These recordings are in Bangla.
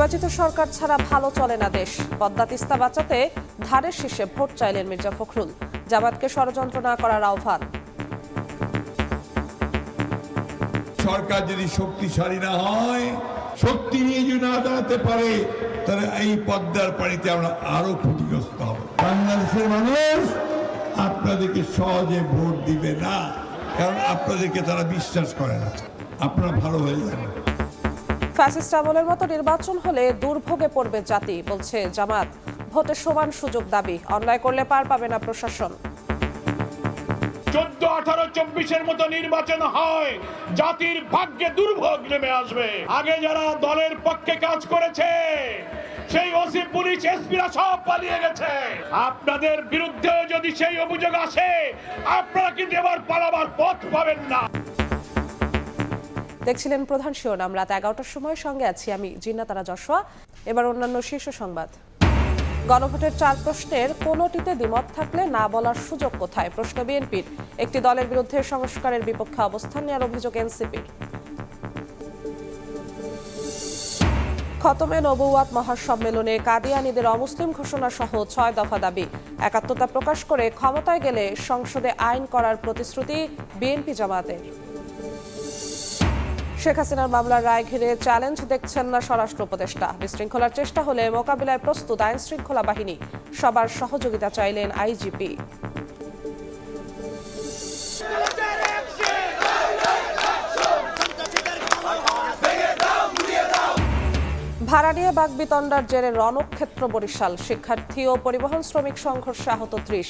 নির্বাচিত সরকার ছাড়া ভালো চলে না দেশ। পদ্মা তিস্তা বাঁচাতে ধানের শীর্ষে ভোট চাইলেন মির্জা ফখরুল। জামাতকে ষড়যন্ত্র না করার আহ্বান। সরকার যদি শক্তিশালী না হয়, শক্তি নিয়ে যদি না দাঁড়াতে পারে, তাহলে এই পদ্মার পানিতে আমরা আরো ক্ষতিগ্রস্ত হব। বাংলাদেশের মানুষ আপনাদেরকে সহজে ভোট দিবে না, কারণ আপনাদেরকে তারা বিশ্বাস করে না। আপনারা ভালো হয়ে যান। ফ্যাসিস্ট আমলের মতো নির্বাচন হলে দুর্ভোগে পড়বে জাতি, বলছে জামাত। ভোটে সমান সুযোগ দাবি, অন্যায় করলে পার পাবে না প্রশাসন। 14, 18, 24-এর মতো নির্বাচন হয়, জাতির ভাগ্যে দুর্ভোগ নেমে আসবে। আগে যারা দলের পক্ষে কাজ করেছে, সেই ওসি, পুলিশ, এসপিরা সব পালিয়ে গেছে। আপনাদের বিরুদ্ধে যদি সেই অভিযোগ আসে, আপনারা কিন্তু এবার পালাবার পথ পাবেন না। দেখছিলেন প্রধান শিরোনাম। রাত 11টার সময় সঙ্গে আছি আমি জিন্নাতারা যশোয়া। এবার অন্যান্য শীর্ষ সংবাদ। গণভোটের 4 প্রশ্নের কোনোটিতে দ্বিমত থাকলে না বলার সুযোগ কোথায়, প্রশ্ন বিএনপির। একটি দলের বিরুদ্ধে সংস্কারের বিপক্ষে অবস্থান নেওয়ার অভিযোগ এনসিপির। খতমে নবুয়াত মহাসম্মেলনে কাদিয়ানীদের অমুসলিম ঘোষণা সহ 6 দফা দাবি। একাত্মতা প্রকাশ করে ক্ষমতায় গেলে সংসদে আইন করার প্রতিশ্রুতি বিএনপি জামাতের। শেখ হাসিনার মামলার রায় ঘিরে চ্যালেঞ্জ দেখছেন না স্বরাষ্ট্র উপদেষ্টা। বিশৃঙ্খলার চেষ্টা হলে মোকাবিলায় প্রস্তুত আইন শৃঙ্খলা বাহিনী। সবার সহযোগিতা চাইলেন আইজিপি। ভাড়া নিয়ে বাগবিতণ্ডার জেরে রণক্ষেত্র বরিশাল। শিক্ষার্থী ও পরিবহন শ্রমিক সংঘর্ষে আহত 30।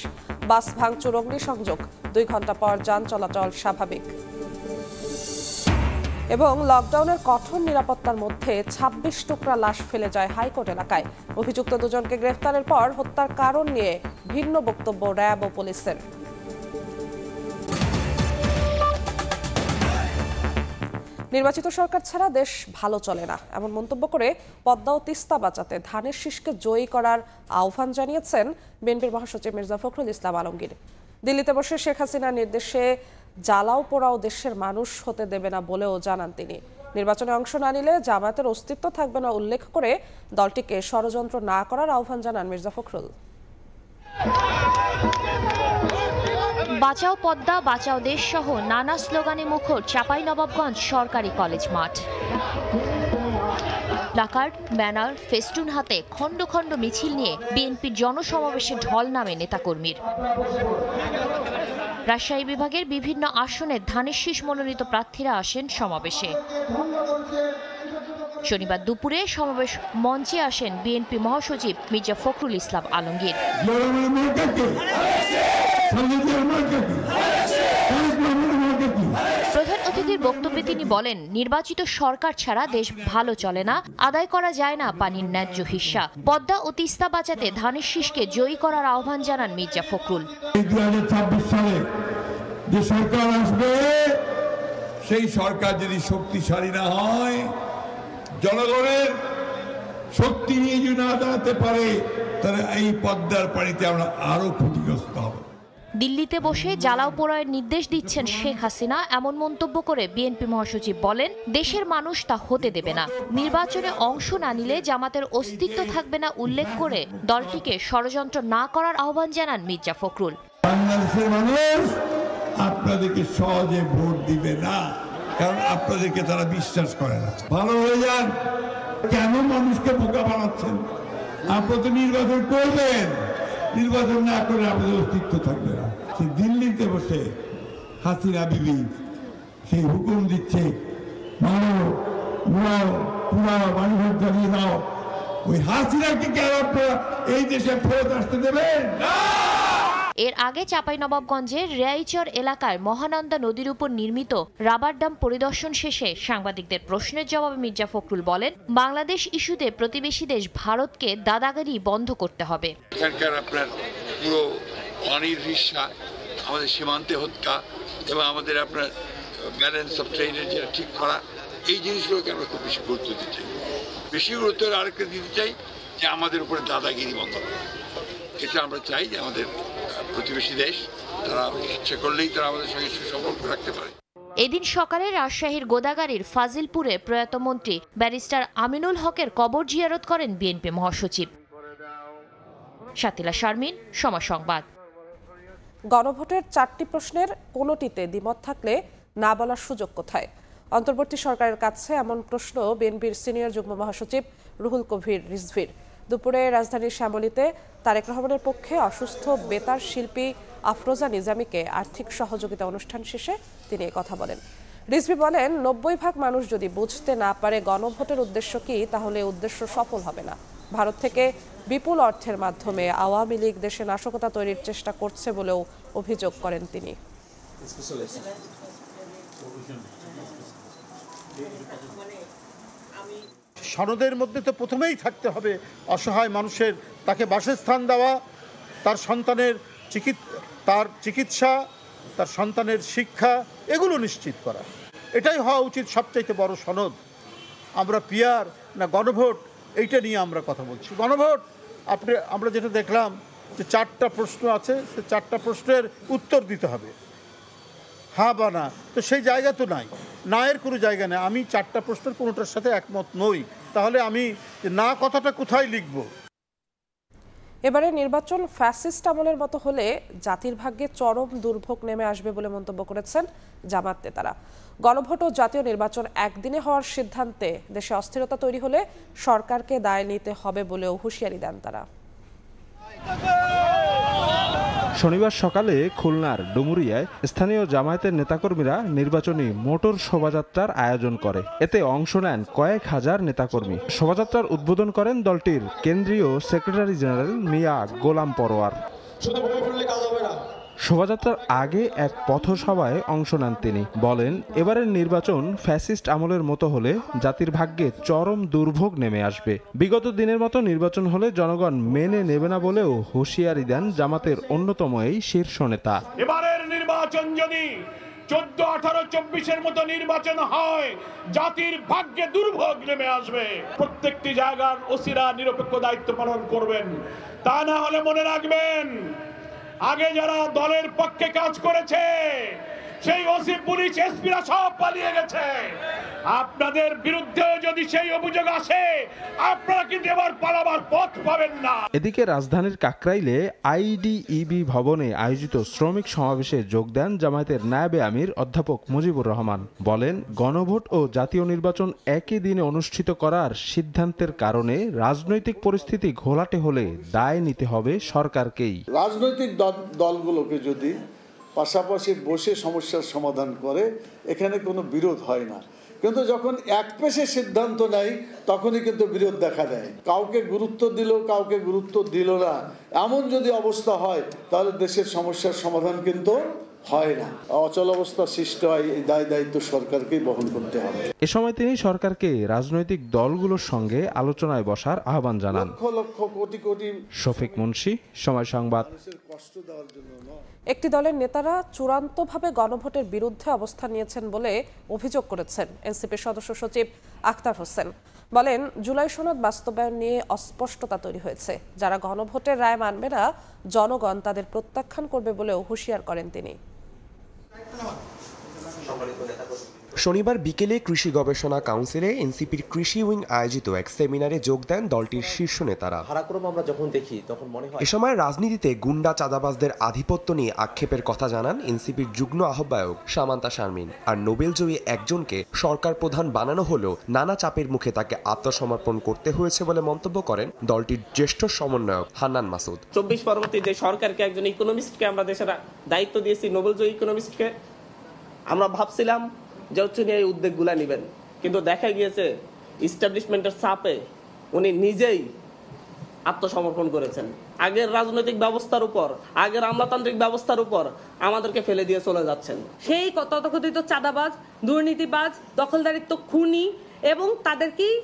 বাস ভাঙচুর, অগ্নিসংযোগ। 2 ঘন্টা পর যান চলাচল স্বাভাবিক। এবং লকডাউনের কঠোর নিরাপত্তার মধ্যে 26 টুকরা লাশ ফেলে যায় হাইকোর্ট এলাকায়। অভিযুক্ত 2 জনকে গ্রেফতারের পর হত্যার কারণ নিয়ে ভিন্ন বক্তব্য র্যাব ও পুলিশের। নির্বাচিত সরকার ছাড়া দেশ ভালো চলে না, এমন মন্তব্য করে পদ্মা ও তিস্তা বাঁচাতে ধানের শীষকে জয়ী করার আহ্বান জানিয়েছেন বিএনপির মহাসচিব মির্জা ফখরুল ইসলাম আলমগীর। দিল্লিতে বসে শেখ হাসিনার নির্দেশে জ্বালাও পোড়াও দেশের মানুষ হতে দেবে না বলেও জানান তিনি। নির্বাচনে অংশ না নিলে জামায়াতের অস্তিত্ব থাকবে না উল্লেখ করে দলটিকে ষড়যন্ত্র না করার আহ্বান জানান মির্জা ফখরুল। বাঁচাও পদ্মা, বাঁচাও দেশ সহ নানা স্লোগানে মুখর চাঁপাইনবাবগঞ্জ সরকারি কলেজ মাঠ। প্লাকার্ড, ব্যানার, ফেস্টুন হাতে খণ্ড খণ্ড মিছিল নিয়ে বিএনপির জনসমাবেশে ঢল নামে নেতাকর্মীর। রাজশাহী বিভাগের বিভিন্ন আসনে ধানের শীষ মনোনীত প্রার্থীরা আসেন সমাবেশে। শনিবার দুপুরে সমাবেশ মঞ্চে আসেন বিএনপি মহাসচিব মির্জা ফখরুল ইসলাম আলমগীর। প্রধান অতিথির বক্তব্যে তিনি বলেন, নির্বাচিত সরকার ছাড়া দেশ ভালো চলে না, আদায় করা যায় না পানির ন্যায্য হিস্সা। পদ্মা ও তিস্তা বাঁচাতে ধানের শীষকে জয়ী করার আহ্বান জানান মির্জা ফখরুল। 2026 সালে যে সরকার আসবে, সেই সরকার যদি শক্তিশালী না হয়, জনগণের শক্তি নিয়ে যদি না দাঁড়াতে পারে, তাহলে এই পদ্মার পানিতে আমরা আরো ক্ষতিগ্রস্ত হব। দিল্লিতে বসে জ্বালাও পোড়ায়ের নির্দেশ দিচ্ছেন শেখ হাসিনা, এমন মন্তব্য করে বিএনপি মহাসচিব বলেন, দেশের মানুষ তা হতে দেবে না। নির্বাচনে অংশ না নিলে জামাতের অস্তিত্ব থাকবে না উল্লেখ করে দলটিকে ষড়যন্ত্র না করার আহ্বান জানান মির্জা ফখরুল। বাংলাদেশের মানুষ আপনাদেরকে সহজে ভোট দিবে না, কারণ আপনাদেরকে তারা বিশ্বাস করে না। ভালো হয়ে যান। কেন মানুষকে বোকা বানাচ্ছেন? আপনারা তো নির্বাচন করবেন, নির্বাচন না করে আপনাদের অস্তিত্ব থাকবে না। সে দিল্লিতে বসে হাসিনা বিবি সেই হুকুম দিচ্ছে, মানো, মুড়াও, পুরাও, মানুষ জ্বালিয়ে দাও। ওই হাসিনাকে কেন আপনারা এই দেশে ফেরত আসতে দেবেন? এর আগে চাঁপাইনবাবগঞ্জের রেয়াইচর এলাকায় মহানন্দা নদীর উপর নির্মিত রাবার ড্যাম পরিদর্শন শেষে সাংবাদিকদের প্রশ্নের জবাবে মির্জা ফখরুল বলেন, বাংলাদেশ ইস্যুতে প্রতিবেশী দেশ ভারতকে দাদাগিরি বন্ধ করতে হবে। এখানকার আপনার পুরো পানির হিস্সা, আমাদের সীমান্তে হত্যা এবং আমাদের আপনার ব্যালেন্স অফ ট্রেডের যেটা ঠিক করা, এই জিনিসগুলোকে আমরা খুব বেশি গুরুত্ব দিতে চাই। বেশি গুরুত্ব আরেকটা দিতে চাই যে আমাদের উপরে দাদাগিরি বন্ধ করা। এটা আমরা চাই যে আমাদের প্রতিবেশী দেশ তারা ইচ্ছে করলেই তারা আমাদের সঙ্গে সুসম্পর্ক রাখতে পারে। এদিন সকালে রাজশাহীর গোদাগাড়ীর ফাজিলপুরে প্রয়াত মন্ত্রী ব্যারিস্টার আমিনুল হকের কবর জিয়ারত করেন বিএনপি মহাসচিব। শাতিলা শারমিন, সময় সংবাদ। গণভোটের 4টি প্রশ্নের কোনোটিতে দ্বিমত থাকলে না বলার সুযোগ কোথায়? অন্তর্বর্তী সরকারের কাছে এমন প্রশ্ন বিএনপির সিনিয়র যুগ্ম মহাসচিব রুহুল কবির রিজভির। দুপুরে রাজধানীর শ্যামলীতে তারেক রহমানের পক্ষে অসুস্থ বেতার শিল্পী আফরোজা নিজামীকে আর্থিক সহযোগিতা অনুষ্ঠান শেষে তিনি কথা বলেন। রিজভি বলেন, 90% মানুষ যদি বুঝতে না পারে গণভোটের উদ্দেশ্য কি, তাহলে উদ্দেশ্য সফল হবে না। ভারত থেকে বিপুল অর্থের মাধ্যমে আওয়ামী লীগ দেশে নাশকতা তৈরির চেষ্টা করছে বলেও অভিযোগ করেন তিনি। সনদের মধ্যে তো প্রথমেই থাকতে হবে অসহায় মানুষের তাকে বাসস্থান দেওয়া, তার সন্তানের চিকিৎসা, তার সন্তানের শিক্ষা, এগুলো নিশ্চিত করা। এটাই হওয়া উচিত সবচাইতে বড় সনদ। আমরা পিআর না গণভোট, এইটা নিয়ে আমরা কথা বলছি। গণভোট আমরা যেটা দেখলাম যে 4টা প্রশ্ন আছে, সে 4টা প্রশ্নের উত্তর দিতে হবে, হ্যাঁ বা না। তো সেই জায়গা তো নাই, না এর কোনো জায়গা নেই। আমি 4টা প্রশ্নের কোনোটার সাথে একমত নই, তাহলে আমি না কথাটা কোথায় লিখব? এবারে নির্বাচন ফ্যাসিস্ট আমলের মতো হলে জাতির ভাগ্যে চরম দুর্ভোগ নেমে আসবে বলে মন্তব্য করেছেন জামাত নেতারা। গণভোট ও জাতীয় নির্বাচন একদিনে হওয়ার সিদ্ধান্তে দেশে অস্থিরতা তৈরি হলে সরকারকে দায় নিতে হবে বলেও হুঁশিয়ারি দেন তারা। শনিবার সকালে খুলনার ডুমুরিয়ায় স্থানীয় জামায়াতের নেতাকর্মীরা নির্বাচনী মোটর শোভাযাত্রার আয়োজন করে। এতে অংশ নেন কয়েক হাজার নেতাকর্মী। শোভাযাত্রার উদ্বোধন করেন দলটির কেন্দ্রীয় সেক্রেটারি জেনারেল মিয়া গোলাম পরোয়ার। শোভাযাত্রার আগে এক পথসভায় অংশ নেন তিনি। বলেন, এবারের নির্বাচন ফ্যাসিস্ট আমলের মতো হলে জাতির ভাগ্যে চরম দুর্ভোগ নেমে আসবে। বিগত দিনের মতো নির্বাচন হলে জনগণ মেনে নেবে না বলেও হুঁশিয়ারি দেন জামাতের অন্যতম এই শীর্ষ নেতা। এবারের নির্বাচন যদি 14, 18, 24-এর মতো নির্বাচন হয়, জাতির ভাগ্যে দুর্ভোগ নেমে আসবে। প্রত্যেকটি জায়গার ওসিরা নিরপেক্ষ দায়িত্ব পালন করবেন। তা না হলে মনে রাখবেন, আগে যারা দলের পক্ষে কাজ করেছে সেই ওসি, পুলিশ, এসপিরা সব পালিয়ে গেছে। আপনাদের বিরুদ্ধেও যদি সেই অভিযোগ আসে, আপনারা কিন্তু এবার পালাবার পথ পাবেন না। এদিকে রাজধানীর কাকরাইলে আইডিইবি ভবনে আয়োজিত শ্রমিক সমাবেশে যোগ দেন জামায়াতের নায়েবে আমির অধ্যাপক মুজিবুর রহমান। বলেন, গণভোট ও জাতীয় নির্বাচন একই দিনে অনুষ্ঠিত করার সিদ্ধান্তের কারণে রাজনৈতিক পরিস্থিতি ঘোলাটে হলে দায় নিতে হবে সরকারকেই। রাজনৈতিক দলগুলোকে যদি পাশাপাশি বসে সমস্যার সমাধান করে, এখানে কোনো বিরোধ হয় না। কিন্তু যখন এক পেশে সিদ্ধান্ত নেয়, তখনই কিন্তু বিরোধ দেখা দেয়। কাউকে গুরুত্ব দিল, কাউকে গুরুত্ব দিল না, এমন যদি অবস্থা হয়, তাহলে দেশের সমস্যার সমাধান কিন্তু হয় না, অচল অবস্থা সৃষ্টি হয়। এই দায়িত্ব সরকারকেই বহন করতে হবে। এ সময় তিনি সরকারকে রাজনৈতিক দলগুলোর সঙ্গে আলোচনায় বসার আহ্বান জানান। লক্ষ লক্ষ কোটি কোটি শফিক মুন্সি, সময় সংবাদ। কষ্ট দেওয়ার জন্য নয়। একটি দলের নেতারা চূড়ান্তভাবে গণভোটের বিরুদ্ধে অবস্থান নিয়েছেন বলে অভিযোগ করেছেন এনসিপির সদস্য সচিব আখতার হোসেন। বলেন, জুলাই সনদ বাস্তবায়ন নিয়ে অস্পষ্টতা তৈরি হয়েছে। যারা গণভোটের রায় মানবে না, জনগণ তাদের প্রত্যাখ্যান করবে বলেও হুঁশিয়ার করেন তিনি। শনিবার বিকেলে কৃষি গবেষণা কাউন্সিলে এনসিপির কৃষি উইং আয়োজিত এক সেমিনারে যোগ দেন দলটির শীর্ষ নেতারা। এ সময় রাজনীতিতে গুন্ডা চাঁদাবাজদের আধিপত্য নিয়ে আক্ষেপের কথা জানান এনসিপির যুগ্ম আহ্বায়ক সামান্তা শারমিন। আর নোবেলজয়ী একজনকে সরকার প্রধান বানানো হলেও নানা চাপের মুখে তাকে আত্মসমর্পণ করতে হয়েছে বলে মন্তব্য করেন দলটির জ্যেষ্ঠ সমন্বয়ক হান্নান মাসুদ। 24 পরবর্তী যে সরকারকে একজন ইকোনমিস্টকে আমরা দেশের দায়িত্ব দিয়েছি, নোবেলজয়ী ইকোনমিস্টকে, আমরা ভাবছিলাম যে উনি এই উদ্যোগগুলা নেবেন, কিন্তু দেখা গিয়েছে ইস্টাবলিশমেন্টের চাপে উনি নিজেই আত্মসমর্পণ করেছেন। আগের রাজনৈতিক ব্যবস্থার উপর, আগের আমলাতান্ত্রিক ব্যবস্থার উপর আমাদেরকে ফেলে দিয়ে চলে যাচ্ছেন। সেই তথাকথিত চাঁদাবাজ, দুর্নীতিবাজ, দখলদারিত্ব, খুনি এবং তাদেরকেই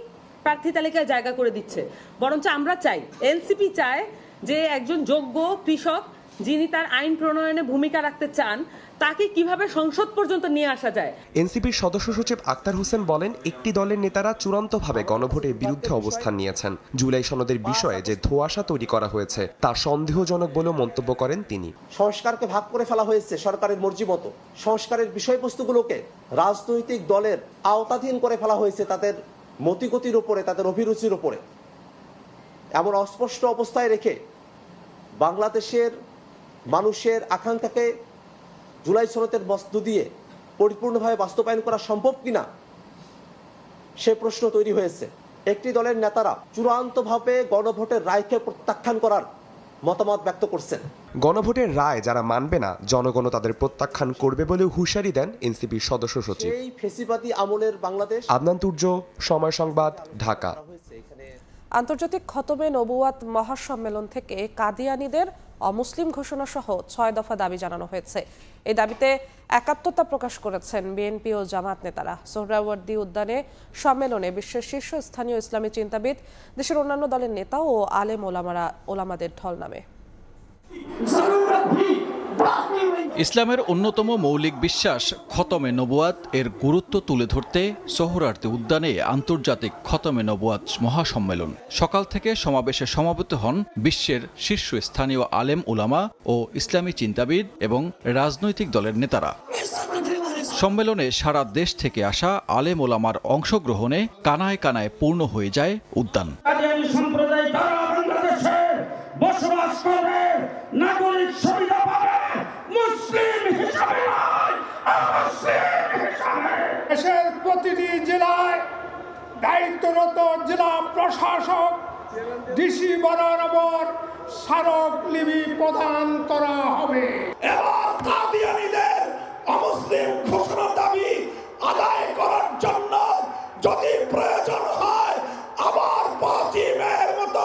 প্রার্থী তালিকায় জায়গা করে দিচ্ছে। বরঞ্চ আমরা চাই, এনসিপি চায় যে একজন যোগ্য কৃষক যিনি তার আইন প্রণয়নে ভূমিকা রাখতে চান, তাকে কিভাবে সংসদ পর্যন্ত নিয়ে আসা যায়। এনসিপির সদস্য সচিব আক্তার হোসেন বলেন, একটি দলের নেতারা চূড়ান্তভাবে গণভোটের বিরুদ্ধে অবস্থান নিয়েছেন। জুলাই সনদের বিষয়ে যে ধোঁয়াশা তৈরি করা হয়েছে তা সন্দেহজনক বলেও মন্তব্য করেন তিনি। সংস্কারকে ভাগ করে ফেলা হয়েছে সরকারের মর্জি মতো। সংস্কারের বিষয়বস্তুগুলোকে রাজনৈতিক দলের আওতাধীন করে ফেলা হয়েছে তাদের মতিগতির উপরে, তাদের অভিরুচির উপরে। এমন অস্পষ্ট অবস্থায় রেখে বাংলাদেশের মানুষের আকাঙ্ক্ষাকে জুলাই সনদের মধ্য দিয়ে পরিপূর্ণভাবে বাস্তবায়ন করা সম্ভব কিনা সে প্রশ্ন তৈরি হয়েছে। একটি দলের নেতারা চূড়ান্তভাবে গণভোটের রায়কে প্রত্যাখ্যান করার মতামত ব্যক্ত করছেন। গণভোটের রায় যারা মানবে না, জনগণ তাদের প্রত্যাখ্যান করবে বলেও হুঁশিয়ারি দেন এনসিপির সদস্য সচিব। এই ফেসিবাদী আমলের বাংলাদেশ। আদনান তুর্য, সময় সংবাদ, ঢাকা। আন্তর্জাতিক খতমে নবুয়াত মহাসম্মেলন থেকে কাদিয়ানীদের অমুসলিম ঘোষণা সহ 6 দফা দাবি জানানো হয়েছে। এই দাবিতে একাত্মতা প্রকাশ করেছেন বিএনপি ও জামাত নেতারা। সোহরাওয়ার্দী উদ্যানে সম্মেলনে বিশ্বের শীর্ষস্থানীয় ইসলামী চিন্তাবিদ, দেশের অন্যান্য দলের নেতা ও আলেম ওলামাদের ঢল নামে। ইসলামের অন্যতম মৌলিক বিশ্বাস খতমে নবুয়াত এর গুরুত্ব তুলে ধরতে সোহরাওয়ার্দী উদ্যানে আন্তর্জাতিক খতমে নবুয়াত মহাসম্মেলন। সকাল থেকে সমাবেশে সমবেত হন বিশ্বের শীর্ষস্থানীয় আলেম উলামা ও ইসলামী চিন্তাবিদ এবং রাজনৈতিক দলের নেতারা। সম্মেলনে সারা দেশ থেকে আসা আলেম ওলামার অংশগ্রহণে কানায় কানায় পূর্ণ হয়ে যায় উদ্যান। বসবাস করবে, নাগরিক সুবিধা পাবে, মুসলিম হিসাবে নয়, মুসলিম হিসাবে। দেশের প্রতিটি জেলায় দায়িত্বরত জেলা প্রশাসক ডিসি বরাবর স্মারকলিপি প্রদান করা হবে এবং কাদিয়ানীদের অমুসলিম ঘোষণার দাবি আদায় করার জন্য যদি প্রয়োজন হয় আবার 5 মের মতো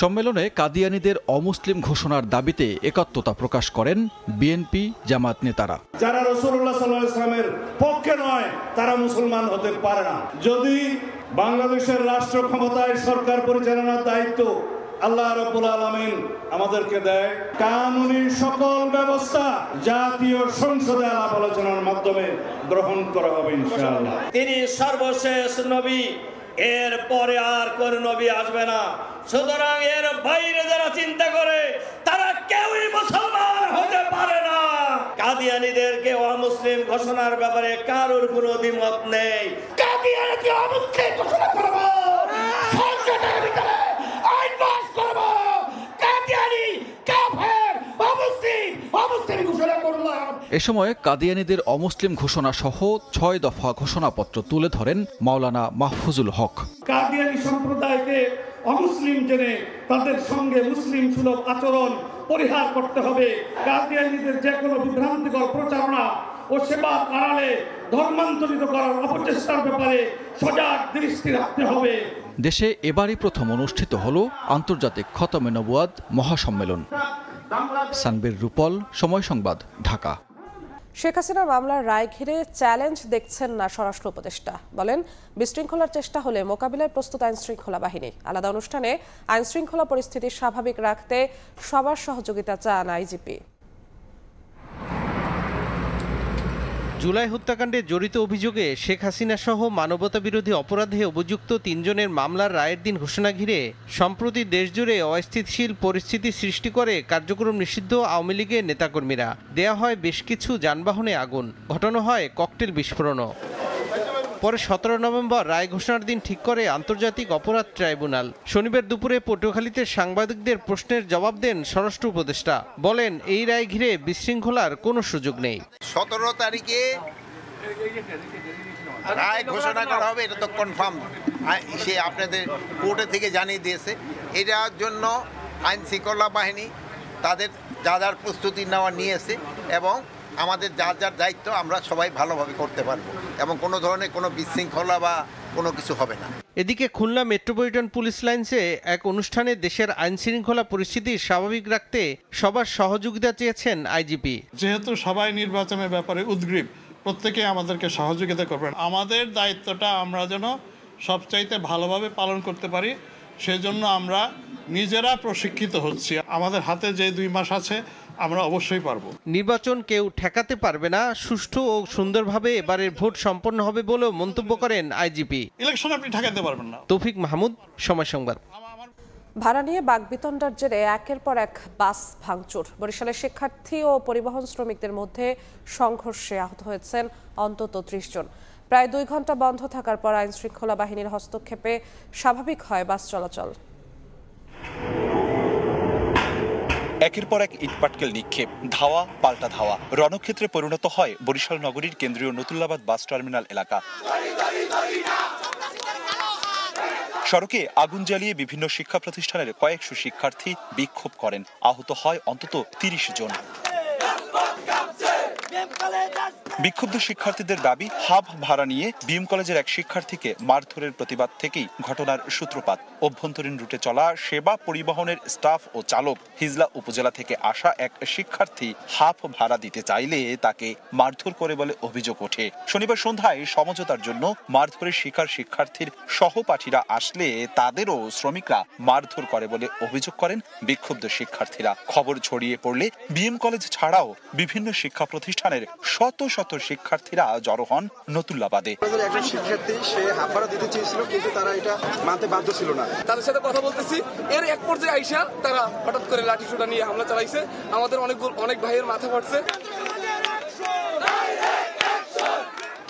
সম্মেলনে কাদিয়ানীদের অমুসলিম ঘোষণার দাবিতে একাত্মতা প্রকাশ করেন বিএনপি জামাত নেতারা। যারা রাসূলুল্লাহ সাল্লাল্লাহু আলাইহি ওয়াসাল্লামের পক্ষে নয় তারা মুসলমান হতে পারে না। যদি বাংলাদেশের রাষ্ট্র ক্ষমতায় সরকার পরিচালনার দায়িত্ব আল্লাহ রাব্বুল আলামিন আমাদেরকে দেয়, কানুনি সকল ব্যবস্থা জাতীয় সংসদে আলাপ আলোচনার মাধ্যমে গ্রহণ করা হবে ইনশাআল্লাহ। তিনি সর্বশেষ নবী, এর পরে আর কোন নবী আসবে না। সুতরাং এর বাইরে যারা চিন্তা করে তারা কেউই মুসলমান হতে পারে না। কাদিয়ানীদেরকে অমুসলিম ঘোষণার ব্যাপারে কারোর কোনো দ্বিমত নেই। কাদিয়ানীকে অমুসলিম ঘোষণা করব, সংসদের ভিতরে আইন পাস করব। কাদিয়ানী কাফের, অমুসলিম ঘোষণা করলাম। এ সময় কাদিয়ানীদের অমুসলিম ঘোষণা সহ 6 দফা ঘোষণাপত্র তুলে ধরেন মাওলানা মাহফুজুল হক। কাদিয়ানী সম্প্রদায়কে অমুসলিম জেনে তাদের সঙ্গে মুসলিম সুলভ আচরণ পরিহার করতে হবে। কাদিয়ানীদের যে কোনো বিভ্রান্তিকর প্রচারণা ও সেবার আড়ালে ধর্মান্তরিত করার অপচেষ্টার ব্যাপারে সজাগ দৃষ্টি রাখতে হবে। দেশে এবারই প্রথম অনুষ্ঠিত হলো আন্তর্জাতিক খতমে নবুয়াত মহাসম্মেলন। সানবীর রূপল, সময় সংবাদ, ঢাকা। শেখ হাসিনার মামলার রায় ঘিরে চ্যালেঞ্জ দেখছেন না স্বরাষ্ট্র উপদেষ্টা। বলেন, বিশৃঙ্খলার চেষ্টা হলে মোকাবিলায় প্রস্তুত আইনশৃঙ্খলা বাহিনী। আলাদা অনুষ্ঠানে আইনশৃঙ্খলা পরিস্থিতি স্বাভাবিক রাখতে সবার সহযোগিতা চান আইজিপি। জুলাই হত্যাকাণ্ডে জড়িত অভিযোগে শেখ হাসিনা সহ মানবতাবিরোধী অপরাধে অভিযুক্ত 3 জনের মামলার রায়ের দিন ঘোষণা ঘিরে সম্প্রতি দেশজুড়ে অস্থিতিশীল পরিস্থিতি সৃষ্টি করে কার্যক্রম নিষিদ্ধ আওয়ামী লীগের নেতাকর্মীরা। দেয়া হয় বেশ কিছু যানবাহনে আগুন, ঘটানো হয় ককটেল বিস্ফোরণও। পরে 17 নভেম্বর রায় ঘোষণার দিন ঠিক করে আন্তর্জাতিক অপরাধ ট্রাইব্যুনাল। শনিবার দুপুরে পটুয়াখালীতে সাংবাদিকদের প্রশ্নের জবাব দেন স্বরাষ্ট্র উপদেষ্টা। বলেন, এই রায় ঘিরে বিশৃঙ্খলার কোনো সুযোগ নেই। 17 তারিখে রায় ঘোষণা করা হবে, এটা তো কনফার্ম, সে আপনাদের কোর্টে থেকে জানিয়ে দিয়েছে। এটার জন্য আইন শৃঙ্খলা বাহিনী তাদের যা যার প্রস্তুতি নেওয়া নিয়েছে এবং আমাদের যার যার দায়িত্ব আমরা সবাই ভালোভাবে করতে পারবো এবং কোনো ধরনের কোনো বিশৃঙ্খলা বা কোনো কিছু হবে না। এদিকে খুলনা মেট্রোপলিটন পুলিশ লাইন্সে এক অনুষ্ঠানে দেশের আইন শৃঙ্খলা পরিস্থিতি স্বাভাবিক রাখতে সবার সহযোগিতা চেয়েছেন আইজিপি। যেহেতু সবাই নির্বাচনের ব্যাপারে উদ্গ্রীব, প্রত্যেকে আমাদেরকে সহযোগিতা করবেন। আমাদের দায়িত্বটা আমরা যেন সবচাইতে ভালোভাবে পালন করতে পারি, সেজন্য আমরা নিজেরা প্রশিক্ষিত হচ্ছি। আমাদের হাতে যে 2 মাস আছে আমরা অবশ্যই পারবো। নির্বাচন কেউ ঠেকাতে পারবে না, সুষ্ঠু ও সুন্দরভাবে এবারের ভোট সম্পন্ন হবে বলেও মন্তব্য করেন আইজিপি। ইলেকশন আপনি ঠেকাতে পারবেন না। তৌফিক মাহমুদ, সময় সংবাদ। ভাড়া নিয়ে বাকবিতণ্ডার জেরে একের পর এক বাস ভাঙচুর। বরিশালের শিক্ষার্থী ও পরিবহন শ্রমিকদের মধ্যে সংঘর্ষে আহত হয়েছেন অন্তত 30 জন। প্রায় 2 ঘন্টা বন্ধ থাকার পর আইন শৃঙ্খলা বাহিনীর হস্তক্ষেপে স্বাভাবিক হয় বাস চলাচল। একের পর এক ইটপাটকেল নিক্ষেপ, ধাওয়া পাল্টা ধাওয়া, রণক্ষেত্রে পরিণত হয় বরিশাল নগরীর কেন্দ্রীয় নতুল্লাবাদ বাস টার্মিনাল এলাকা। সড়কে আগুন জ্বালিয়ে বিভিন্ন শিক্ষা প্রতিষ্ঠানের কয়েকশো শিক্ষার্থী বিক্ষোভ করেন। আহত হয় অন্তত 30 জন। বিক্ষুব্ধ শিক্ষার্থীদের দাবি, হাফ ভাড়া নিয়ে বিএম কলেজের এক শিক্ষার্থীকে মারধরের প্রতিবাদ থেকেই ঘটনার সূত্রপাত। অভ্যন্তরীণ রুটে চলা সেবা পরিবহনের স্টাফ ও চালক হিজলা উপজেলা থেকে আসা এক শিক্ষার্থী হাফ ভাড়া দিতে চাইলে তাকে মারধর করে বলে অভিযোগ ওঠে। শনিবার সন্ধ্যায় সমঝোতার জন্য মারধরের শিকার শিক্ষার্থীর সহপাঠীরা আসলে তাদেরও শ্রমিকরা মারধর করে বলে অভিযোগ করেন বিক্ষুব্ধ শিক্ষার্থীরা। খবর ছড়িয়ে পড়লে বিএম কলেজ ছাড়াও বিভিন্ন শিক্ষা প্রতিষ্ঠানের শত শত শিক্ষার্থীরা জড়ো হন নতুল্লাবাদে। একজন শিক্ষার্থী সে হাফ ভাড়া দিতে চেয়েছিল, কিন্তু তারা এটা মানতে বাধ্য ছিল না। তাদের সাথে কথা বলতেছি, এর এক পর্যায়ে আইসা তারা হঠাৎ করে লাঠি সোটা নিয়ে হামলা চালাইছে। আমাদের অনেক ভাইয়ের মাথা ফাটছে।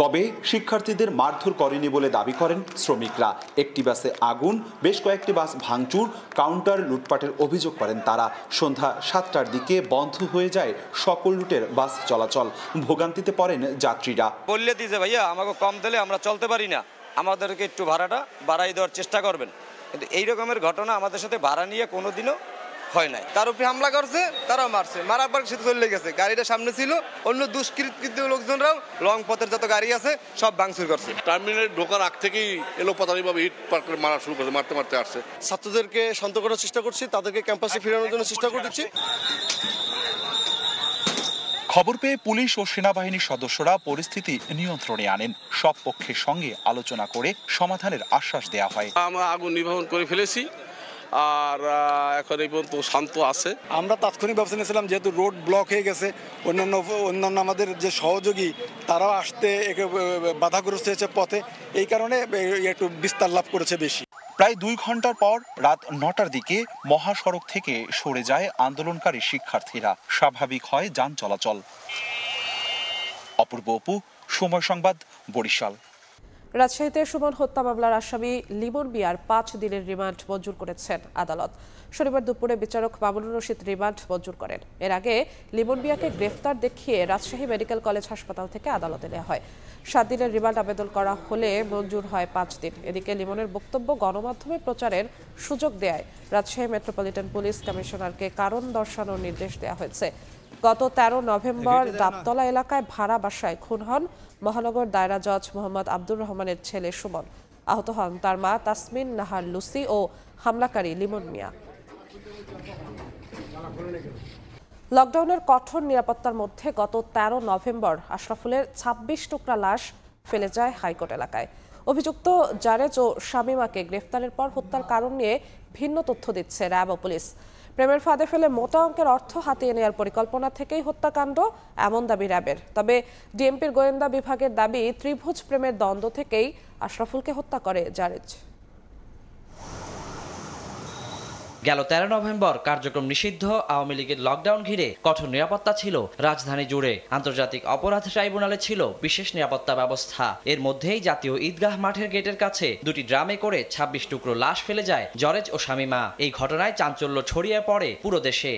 তবে শিক্ষার্থীদের মারধর করেনি বলে দাবি করেন শ্রমিকরা। একটি বাসে আগুন, বেশ কয়েকটি বাস ভাঙচুর, কাউন্টার লুটপাটের অভিযোগ করেন তারা। সন্ধ্যা 7টার দিকে বন্ধ হয়ে যায় সকল রুটের বাস চলাচল। ভোগান্তিতে পড়েন যাত্রীরা। বললে দিয়েছে, ভাইয়া আমাকে কম দিলে আমরা চলতে পারি না, আমাদেরকে একটু ভাড়াটা বাড়াই দেওয়ার চেষ্টা করবেন। কিন্তু এই রকমের ঘটনা আমাদের সাথে ভাড়া নিয়ে কোনোদিনও হয় নাই। তার উপরে হামলা করছে, তারাও মারছে, মারার সাথে চলে গেছে। গাড়িটা সামনে ছিল, অন্য দুষ্কৃত লোকজনরাও লং পথের যত গাড়ি আছে সব ভাঙচুর করছে। টার্মিনালে ঢোকার আগ থেকেই এলোপাতাড়িভাবে ইট পার করে মারা শুরু করছে, মারতে মারতে আসছে। ছাত্রদেরকে শান্ত করার চেষ্টা করছি, তাদেরকে ক্যাম্পাসে ফেরানোর জন্য চেষ্টা করছি। খবর পেয়ে পুলিশ ও সেনাবাহিনীর সদস্যরা পরিস্থিতি নিয়ন্ত্রণে আনেন। সব পক্ষের সঙ্গে আলোচনা করে সমাধানের আশ্বাস দেওয়া হয়। আমরা আগুন নির্বাপন করে ফেলেছি, আর এখন এই পর্যন্ত শান্ত আছে। আমরা তাৎক্ষণিক ব্যবস্থা নিয়েছিলাম, যেহেতু রোড ব্লক হয়ে গেছে। অন্যান্য আমাদের যে সহযোগী তারাও আসতে বাধাগ্রস্ত হয়েছে পথে, এই কারণে একটু বিস্তার লাভ করেছে বেশি। প্রায় 2 ঘন্টার পর রাত 9টার দিকে মহাসড়ক থেকে সরে যায় আন্দোলনকারী শিক্ষার্থীরা। স্বাভাবিক হয় যান চলাচল। অপূর্ব অপু, সময় সংবাদ, বরিশাল। রাজশাহীতে সুমন হত্যা মামলার আসামি লিমন মিয়ার 5 দিনের রিমান্ড মঞ্জুর করেছেন আদালত। শনিবার দুপুরে বিচারক মামুনুর রশিদ রিমান্ড মঞ্জুর করেন। এর আগে লিমন মিয়াকে গ্রেফতার দেখিয়ে রাজশাহী মেডিকেল কলেজ হাসপাতাল থেকে আদালতে নেওয়া হয়। 7 দিনের রিমান্ড আবেদন করা হলে মঞ্জুর হয় 5 দিন। এদিকে লিমনের বক্তব্য গণমাধ্যমে প্রচারের সুযোগ দেয় রাজশাহী মেট্রোপলিটন পুলিশ কমিশনারকে কারণ দর্শানোর নির্দেশ দেওয়া হয়েছে। গত 13 নভেম্বর ডাবতলা এলাকায় ভাড়া বাসায় খুন হন মহানগর দায়রা জজ মোহাম্মদ আব্দুর রহমানের ছেলে সুমন। আহত হন তার মা তাসমিন নাহার লুসি ও হামলাকারী লিমন মিয়া। লকডাউনের কঠোর নিরাপত্তার মধ্যে গত 13 নভেম্বর আশরাফুলের 26 টুকরা লাশ ফেলে যায় হাইকোর্ট এলাকায়। অভিযুক্ত জারেজ ও শামিমাকে গ্রেফতারের পর হত্যার কারণ নিয়ে ভিন্ন তথ্য দিচ্ছে র্যাব ও পুলিশ। প্রেমের ফাঁদে ফেলে মোটা অঙ্কের অর্থ হাতিয়ে নেওয়ার পরিকল্পনা থেকেই হত্যাকাণ্ড, এমন দাবি র্যাবের। তবে ডিএমপির গোয়েন্দা বিভাগের দাবি, ত্রিভুজ প্রেমের দ্বন্দ্ব থেকেই আশরাফুলকে হত্যা করে জারেজ। গেল 13 নভেম্বর কার্যক্রম নিষিদ্ধ আওয়ামী লীগের লকডাউন ঘিরে কঠোর নিরাপত্তা ছিল রাজধানী জুড়ে। আন্তর্জাতিক অপরাধ ট্রাইব্যুনালে ছিল বিশেষ নিরাপত্তা ব্যবস্থা। এর মধ্যেই জাতীয় ঈদগাহ মাঠের গেটের কাছে 2টি ড্রামে করে 26 টুকরো লাশ ফেলে যায় জরেজ ও শামিমা। এই ঘটনায় চাঞ্চল্য ছড়িয়ে পড়ে পুরো দেশে।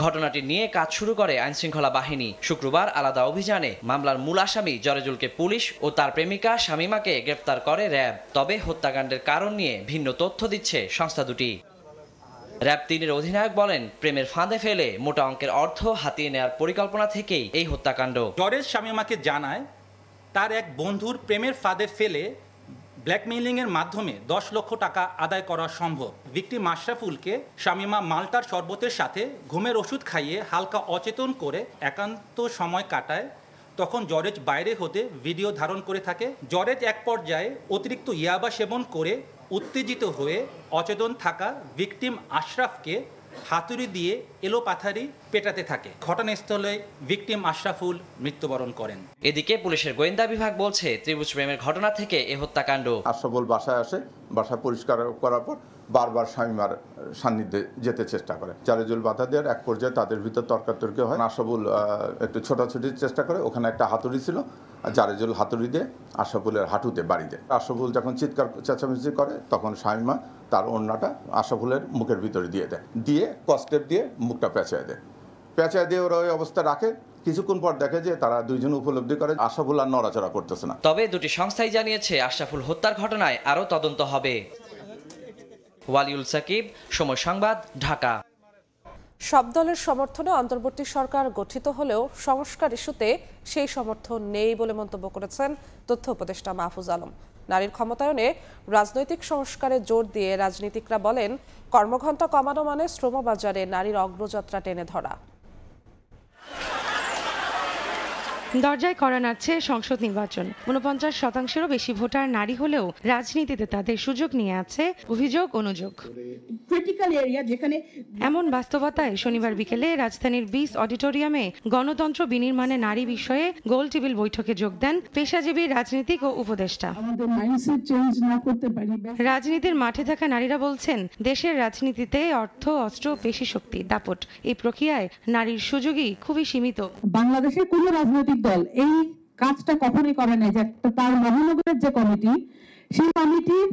ঘটনাটি নিয়ে কাজ শুরু করে আইনশৃঙ্খলা বাহিনী। শুক্রবার আলাদা অভিযানে মামলার মূল আসামি জরেজুলকে পুলিশ ও তার প্রেমিকা শামিমাকে গ্রেফতার করে র্যাব। তবে হত্যাকাণ্ডের কারণ নিয়ে ভিন্ন তথ্য দিচ্ছে সংস্থা দুটি। র্যাব 3-এর অধিনায়ক বলেন, প্রেমের ফাঁদে ফেলে মোটা অঙ্কের অর্থ হাতিয়ে নেওয়ার পরিকল্পনা থেকেই এই হত্যাকাণ্ড। জরেজ শামিমাকে জানায় তার এক বন্ধুর প্রেমের ফাঁদে ফেলে ব্ল্যাকমেইলিংয়ের মাধ্যমে 10 লক্ষ টাকা আদায় করা সম্ভব। ভিকটিম আশরাফুলকে শামিমা মাল্টার শরবতের সাথে ঘুমের ওষুধ খাইয়ে হালকা অচেতন করে একান্ত সময় কাটায়। তখন জরেজ বাইরে হতে ভিডিও ধারণ করে থাকে। জরেজ এক পর্যায়ে অতিরিক্ত ইয়াবা সেবন করে উত্তেজিত হয়ে অচেতন থাকা ভিকটিম আশরাফকে হাতুড়ি দিয়ে এলোপাথারি পেটাতে থাকে। ঘটনাস্থলে ভিকটিম আশরাফুল মৃত্যুবরণ করেন। এদিকে পুলিশের গোয়েন্দা বিভাগ বলছে ত্রিভুজ প্রেমের ঘটনা থেকে এ হত্যাকাণ্ড। আশরাফুল বাসায় আসে, বাসা পরিষ্কার করার পর বারবার শামীমার সান্নিধ্যে যেতে চেষ্টা করে। জারেজুল বাধা দেওয়ার এক পর্যায়ে তাদের ভিতর তর্কাতর্কি হয়। আশরাফুল একটু ছোটাছুটির চেষ্টা করে, ওখানে একটা হাতুড়ি ছিল, জারেজুল হাতুড়ি দিয়ে আশরাফুলের হাঁটুতে বাড়ি দেয়। আশরাফুল যখন চিৎকার চেঁচামেচি করে তখন শামীমা তার ওড়নাটা আশরাফুলের মুখের ভিতরে দিয়ে দেয়, দিয়ে কস্টেপ দিয়ে মুখটা পেঁচায় দেয়। পেঁচায় দিয়ে ওরা ওই অবস্থা রাখে। কিছুক্ষণ পর দেখে যে তারা দুইজন উপলব্ধি করে আশরাফুল আর নড়াচড়া করতেছে না। তবে দুটি সংস্থাই জানিয়েছে আশরাফুল হত্যার ঘটনায় আরও তদন্ত হবে। ওয়ালিউল সাকিব, সময় সংবাদ, ঢাকা। সব দলের সমর্থনে অন্তর্বর্তী সরকার গঠিত হলেও সংস্কার ইস্যুতে সেই সমর্থন নেই বলে মন্তব্য করেছেন তথ্য উপদেষ্টা মাহফুজ আলম। নারীর ক্ষমতায়নে রাজনৈতিক সংস্কারে জোর দিয়ে রাজনীতিকরা বলেন, কর্মঘণ্টা কমানো মানে শ্রমবাজারে নারীর অগ্রযাত্রা টেনে ধরা। দরজায় কড়া নাড়ছে সংসদ নির্বাচন। 49%-এরও বেশি ভোটার নারী হলেও রাজনীতিতে তাদের সুযোগ নিয়ে আছে অভিযোগ অনুযোগ। এমন বাস্তবতায় শনিবার বিকেলে রাজধানীর 20 অডিটোরিয়ামে গণতন্ত্র বিনির্মাণে নারী বিষয়ে গোল টেবিল বৈঠকে যোগ দেন পেশাজীবী রাজনীতিক ও উপদেষ্টা। রাজনীতির মাঠে থাকা নারীরা বলছেন, দেশের রাজনীতিতে অর্থ, অস্ত্র, পেশি শক্তি, দাপট, এই প্রক্রিয়ায় নারীর সুযোগই খুবই সীমিত। বাংলাদেশের কোন রাজনৈতিক দল এই কাজটা কখনোই করে নাই যে তার মহানগরের যে কমিটি, সেই কমিটির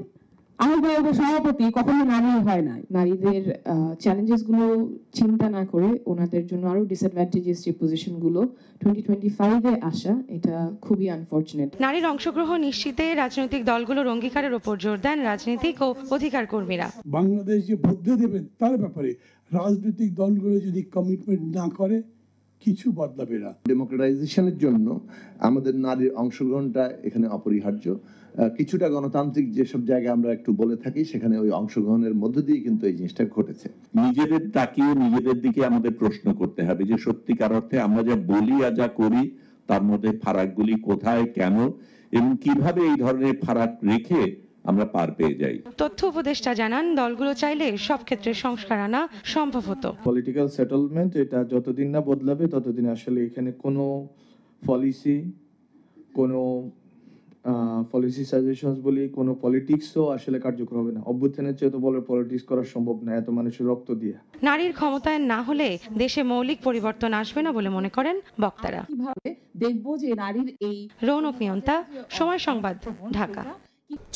আহ্বায়ক সভাপতি কখনো নারী হয় না। নারীদের চ্যালেঞ্জেস গুলো চিন্তা না করে ওনাদের জন্য আরো ডিসঅ্যাডভান্টেজেস যে পজিশন গুলো 2025-এ আসা, এটা খুবই আনফরচুনেট। নারীর অংশগ্রহণ নিশ্চিতে রাজনৈতিক দলগুলোর অঙ্গীকারের উপর জোর দেন রাজনীতিক ও অধিকার কর্মীরা। বাংলাদেশ যে বদলে দেবেন তার ব্যাপারে রাজনৈতিক দলগুলো যদি কমিটমেন্ট না করে কিছু বদলাবে না। ডেমোক্রেটাইজেশনের জন্য আমাদের নারীর অংশগ্রহণটা এখানে অপরিহার্য। কিছুটা গণতান্ত্রিক যেসব জায়গায় আমরা একটু বলে থাকি, সেখানে ওই অংশগ্রহণের মধ্য দিয়ে কিন্তু এই জিনিসটা ঘটেছে। নিজেদের তাকিয়ে নিজেদের দিকে আমাদের প্রশ্ন করতে হবে যে সত্যিকার অর্থে আমরা যা বলি আর যা করি তার মধ্যে ফারাকগুলি কোথায়, কেন এবং কিভাবে এই ধরনের ফারাক রেখে আমরা পার পেয়ে যাই। তথ্য উপদেষ্টা জানান, দলগুলো চাইলে সব ক্ষেত্রে সংস্কার আনা সম্ভব হতো। পলিটিক্যাল সেটেলমেন্ট এটা যতদিন না বদলাবে ততদিন আসলে এখানে কোনো পলিসি সাজেশনস বলি কোনো পলিটিক্সও আসলে কার্যকর হবে না। অভ্যুত্থানের চেয়ে তো বলে পলিটিক্স করা সম্ভব না এত মানুষের রক্ত দিয়ে। নারীর ক্ষমতায়ন না হলে দেশে মৌলিক পরিবর্তন আসবে না বলে মনে করেন বক্তারা। কিভাবে দেখবো যে নারীর এই রৌনক নিয়ন্তা, সময় সংবাদ, ঢাকা।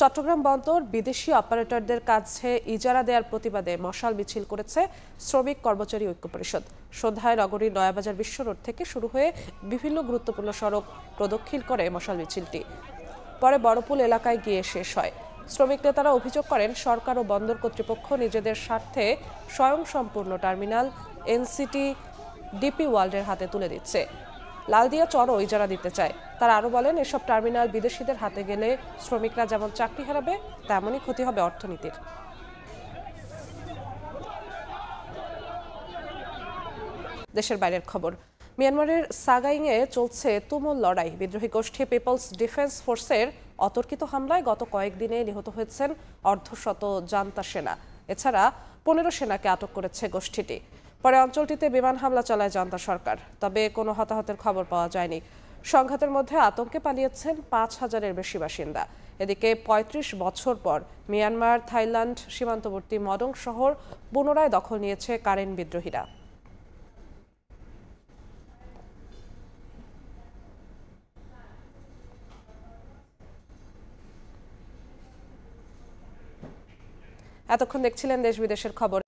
চট্টগ্রাম বন্দর বিদেশি অপারেটরদের কাছে ইজারা দেওয়ার প্রতিবাদে মশাল মিছিল করেছে শ্রমিক কর্মচারী ঐক্য পরিষদ। সন্ধ্যায় নগরীর নয়াবাজার বিশ্ব রোড থেকে শুরু হয়ে বিভিন্ন গুরুত্বপূর্ণ সড়ক প্রদক্ষিণ করে মশাল মিছিলটি পরে বড়পুল এলাকায় গিয়ে শেষ হয়। শ্রমিক নেতারা অভিযোগ করেন, সরকার ও বন্দর কর্তৃপক্ষ নিজেদের স্বার্থে স্বয়ংসম্পূর্ণ টার্মিনাল এনসিটি ডিপি ওয়ার্ল্ডের হাতে তুলে দিচ্ছে। লালদিয়া চরও ইজারা দিতে চায়। তারা আরও বলেন, এসব টার্মিনাল বিদেশিদের হাতে গেলে শ্রমিকরা যেমন চাকরি হারাবে, তেমনই ক্ষতি হবে অর্থনীতির। দেশের বাইরের খবর। মিয়ানমারের সাগাইংয়ে চলছে তুমুল লড়াই। বিদ্রোহী গোষ্ঠী পিপলস ডিফেন্স ফোর্সের অতর্কিত হামলায় গত কয়েকদিনে নিহত হয়েছেন অর্ধশত জান্তা সেনা। এছাড়া 15 সেনাকে আটক করেছে গোষ্ঠীটি। পরে অঞ্চলটিতে বিমান হামলা চালায় জান্তা সরকার, তবে কোনো হতাহতের খবর পাওয়া যায়নি। সংঘাতের মধ্যে আতঙ্কে পালিয়েছেন 5000-এর বেশি বাসিন্দা। এদিকে 35 বছর পর মিয়ানমার থাইল্যান্ড সীমান্তবর্তী মডং শহর পুনরায় দখল নিয়েছে কারেন বিদ্রোহীরা। এতক্ষণ দেখছিলেন দেশ বিদেশের খবর।